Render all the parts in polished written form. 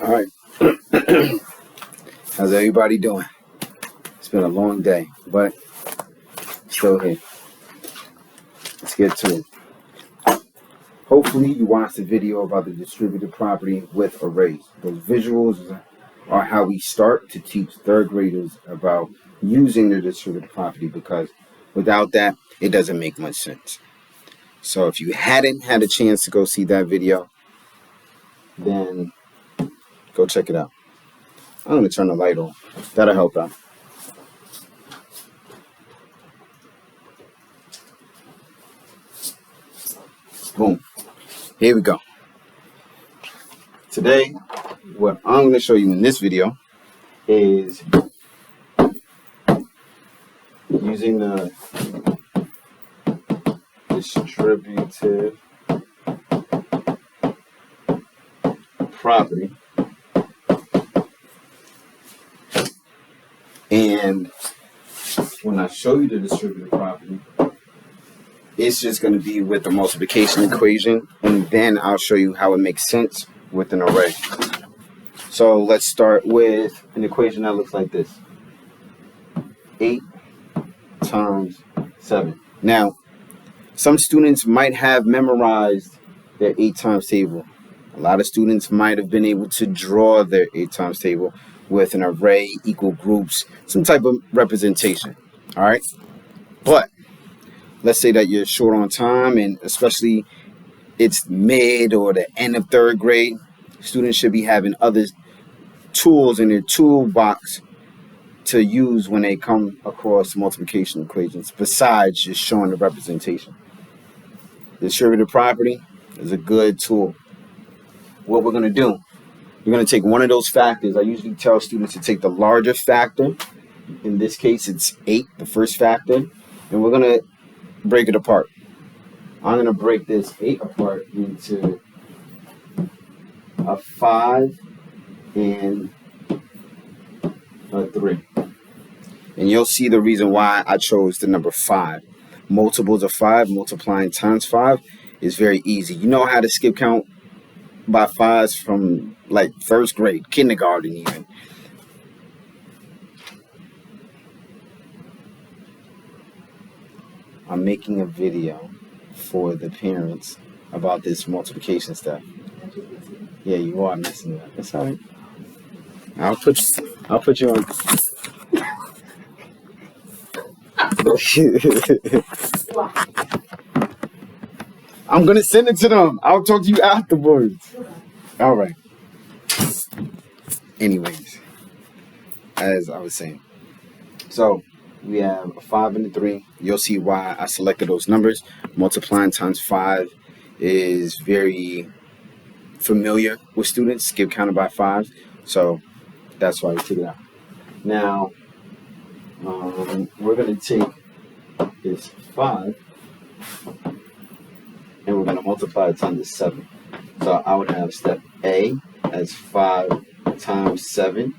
All right. How's everybody doing? It's been a long day, but still here. Let's get to it. Hopefully you watched the video about the distributive property with arrays. Those visuals are how we start to teach third graders about using the distributive property, because without that, it doesn't make much sense. So if you hadn't had a chance to go see that video, then go check it out. I'm going to turn the light on. That'll help out. Boom. Here we go. Today, what I'm going to show you in this video is using the distributive property. And when I show you the distributive property, it's just going to be with the multiplication equation, and then I'll show you how it makes sense with an array. So let's start with an equation that looks like this. 8 times 7. Now, some students might have memorized their 8 times table. A lot of students might have been able to draw their 8 times table with an array, equal groups, some type of representation. All right? But let's say that you're short on time, and especially it's mid or the end of third grade, students should be having other tools in their toolbox to use when they come across multiplication equations besides just showing the representation. Distributive property is a good tool. What we're going to do, you're going to take one of those factors. I usually tell students to take the larger factor. In this case, it's 8, the first factor, and we're going to break it apart. I'm going to break this 8 apart into a 5 and a 3. And you'll see the reason why I chose the number 5. Multiples of 5, multiplying times 5 is very easy. You know how to skip count by 5s from like first grade, kindergarten even. I'm making a video for the parents about this multiplication stuff. Yeah, you are messing it up. That's all right. I'll put you on. I'm gonna send it to them. I'll talk to you afterwards. All right. Anyways, as I was saying, so we have a 5 and a 3. You'll see why I selected those numbers. Multiplying times 5 is very familiar with students. Skip counted by 5, so that's why we took it out. Now, we're going to take this 5 and we're going to multiply it times 7. So I would have step A as 5 times 7.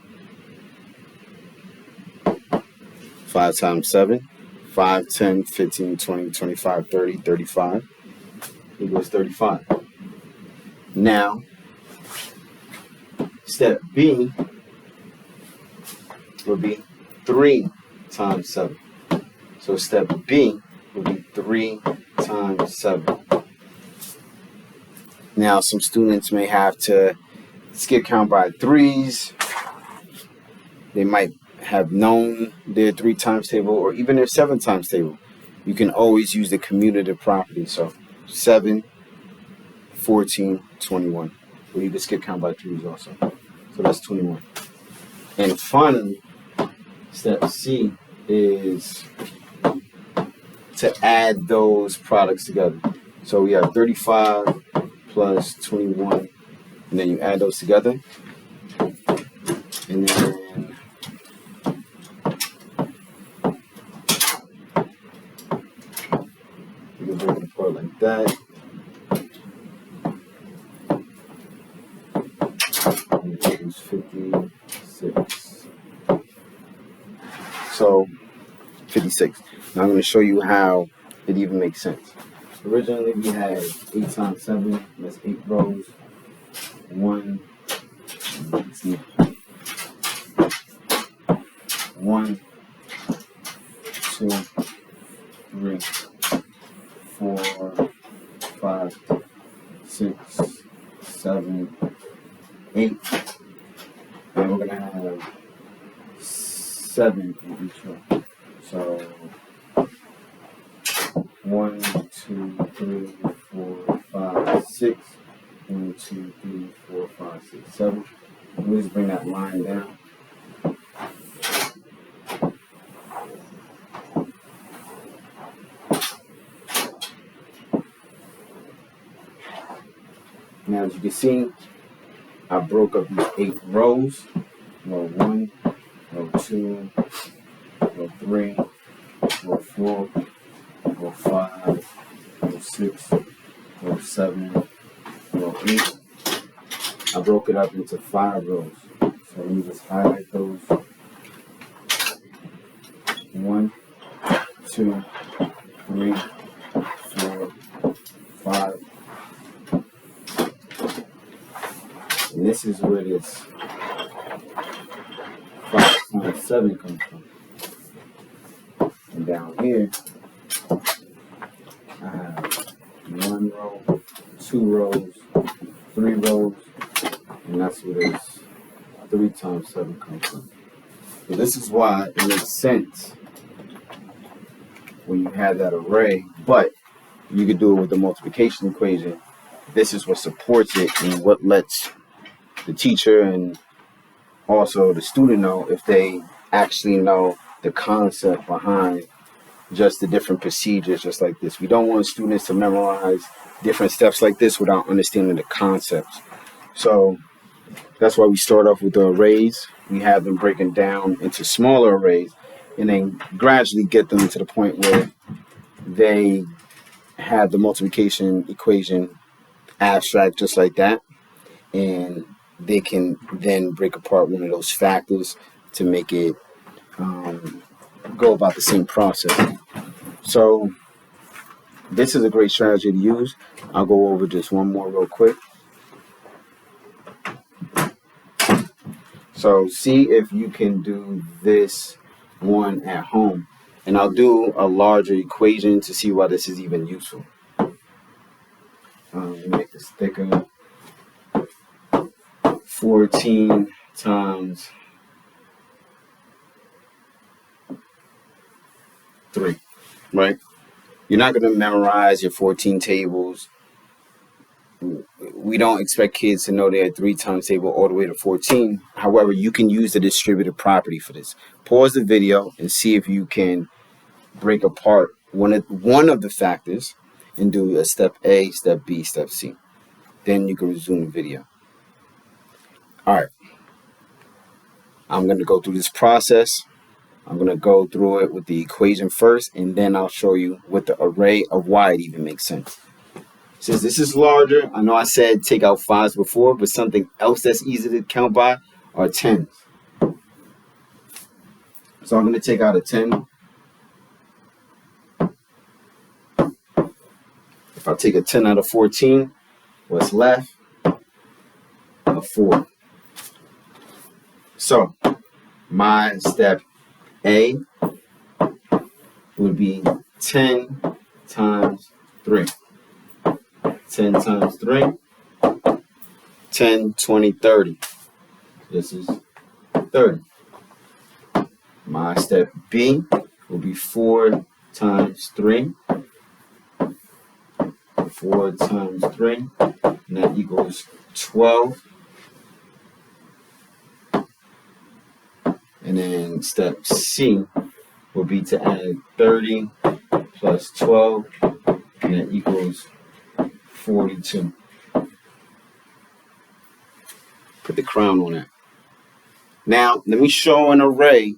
5 times 7. 5, 10, 15, 20, 25, 30, 35 equals 35. Now, step B will be 3 times 7. So step B will be 3 times 7. Now, some students may have to skip count by 3s. They might have known their 3 times table or even their 7 times table. You can always use the commutative property. So 7, 14, 21. We need to skip count by 3s also. So that's 21. And finally, step C is to add those products together. So we have 35 plus 21, and then you add those together. And then you can break it apart like that. And it equals 56. So 56. Now I'm going to show you how it even makes sense. Originally we had 8 times 7, that's 8 rows. 1, and 8. And we're going to have 7 in each row. So 1, 2, 3, 4, 5, 6. 1, 2, 3, 4, 5, 6, 7. We'll just bring that line down. Now, as you can see, I broke up these 8 rows. Row 1, row 2, row 3, row 4, row 5, row 6, row 7, row 8. I broke it up into 5 rows. So let me just highlight those. 1, 2, 3, 4, 5. And this is where this 5 times 7 comes from. And down here, I have 1 row, 2 rows, 3 rows, and that's where this 3 times 7 comes from. So this is why it makes sense when you have that array, but you could do it with the multiplication equation. This is what supports it and what lets the teacher and also the student know if they actually know the concept behind just the different procedures just like this. We don't want students to memorize different steps like this without understanding the concepts. So that's why we start off with the arrays. We have them breaking down into smaller arrays and then gradually get them to the point where they have the multiplication equation abstract just like that, and they can then break apart one of those factors to make it go about the same process. So this is a great strategy to use. I'll go over just one more real quick. So see if you can do this one at home. And I'll do a larger equation to see why this is even useful. Let me make this thicker. 14 times 3, right? You're not going to memorize your 14 tables. We don't expect kids to know their 3 times table all the way to 14. However, you can use the distributive property for this. Pause the video and see if you can break apart one of the factors and do a step A, step B, step C. Then you can resume the video. All right. I'm going to go through this process. I'm going to go through it with the equation first, and then I'll show you with the array of why it even makes sense. Since this is larger, I know I said take out 5s before, but something else that's easy to count by are 10s. So I'm going to take out a 10. If I take a 10 out of 14, what's left? A 4. So my step A would be 10 times 3. 10 times 3, 10, 20, 30. This is 30. My step B will be 4 times 3. 4 times 3, and that equals 12. And then step C will be to add 30 plus 12, and that equals 42. Put the crown on it. Now, let me show an array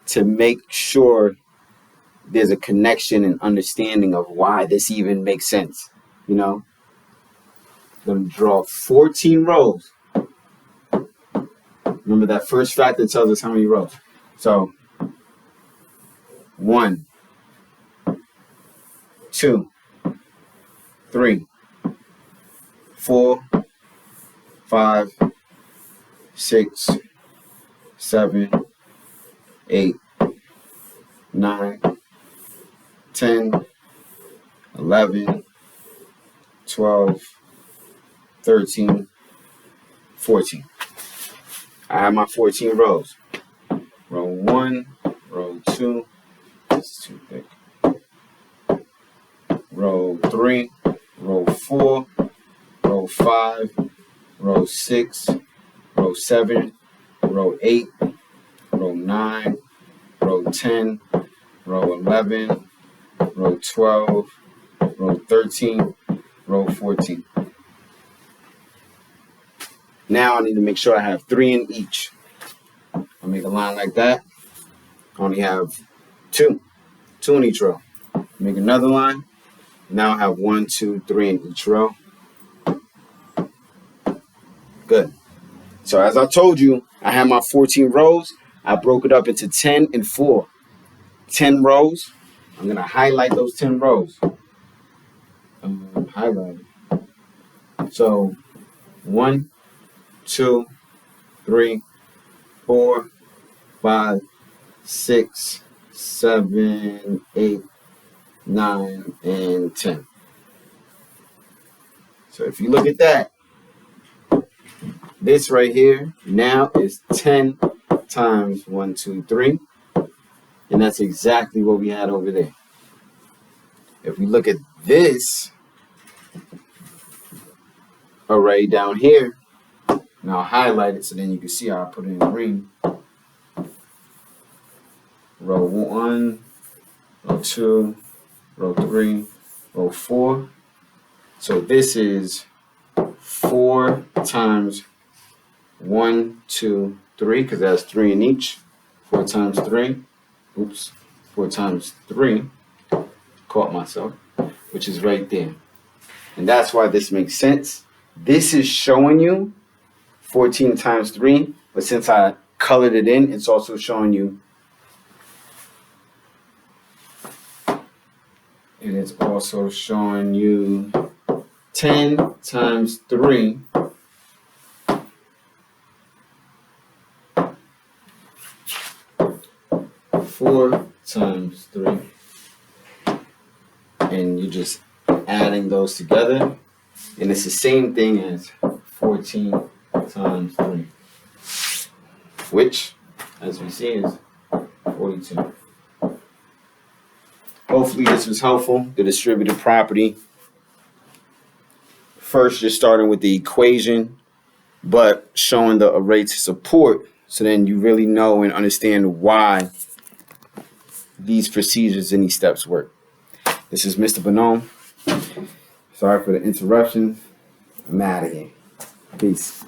to make sure there's a connection and understanding of why this even makes sense. You know, I'm going to draw 14 rows. Remember that first factor tells us how many rows. So 1, 2, 3, 4, 5, 6, 7, 8, 9, 10, 11, 12, 13, 14. I have my 14 rows. Row 1, row 2, this is too thick. Row 3, row 4, row 5, row 6, row 7, row 8, row 9, row 10, row 11, row 12, row 13, row 14. Now I need to make sure I have 3 in each. I'll make a line like that. I only have 2 in each row. Make another line. Now I have 1, 2, 3 in each row. Good. So as I told you, I have my 14 rows. I broke it up into 10 and 4. 10 rows. I'm going to highlight those 10 rows. Highlight it. So 1, 2, 3, 4, 5, 6, 7, 8, 9, and 10. So if you look at that, this right here now is 10 times 1, 2, 3. And that's exactly what we had over there. If we look at this array down here, and I'll highlight it so then you can see how I put it in green. Row 1, row 2, row 3, row 4. So this is 4 times 1, 2, 3, because that's 3 in each. 4 times 3. Oops. 4 times 3. Caught myself. Which is right there. And that's why this makes sense. This is showing you 14 times 3. But since I colored it in, it's also showing you. It is also showing you 10 times 3. 4 times 3. And you're just adding those together. And it's the same thing as 14 times 3. Which, as we see, is 42. Hopefully this was helpful. The distributive property. First, just starting with the equation, but showing the array to support, so then you really know and understand why these procedures and these steps work. This is Mr. Bonhomme. Sorry for the interruption. I'm out of here. Peace.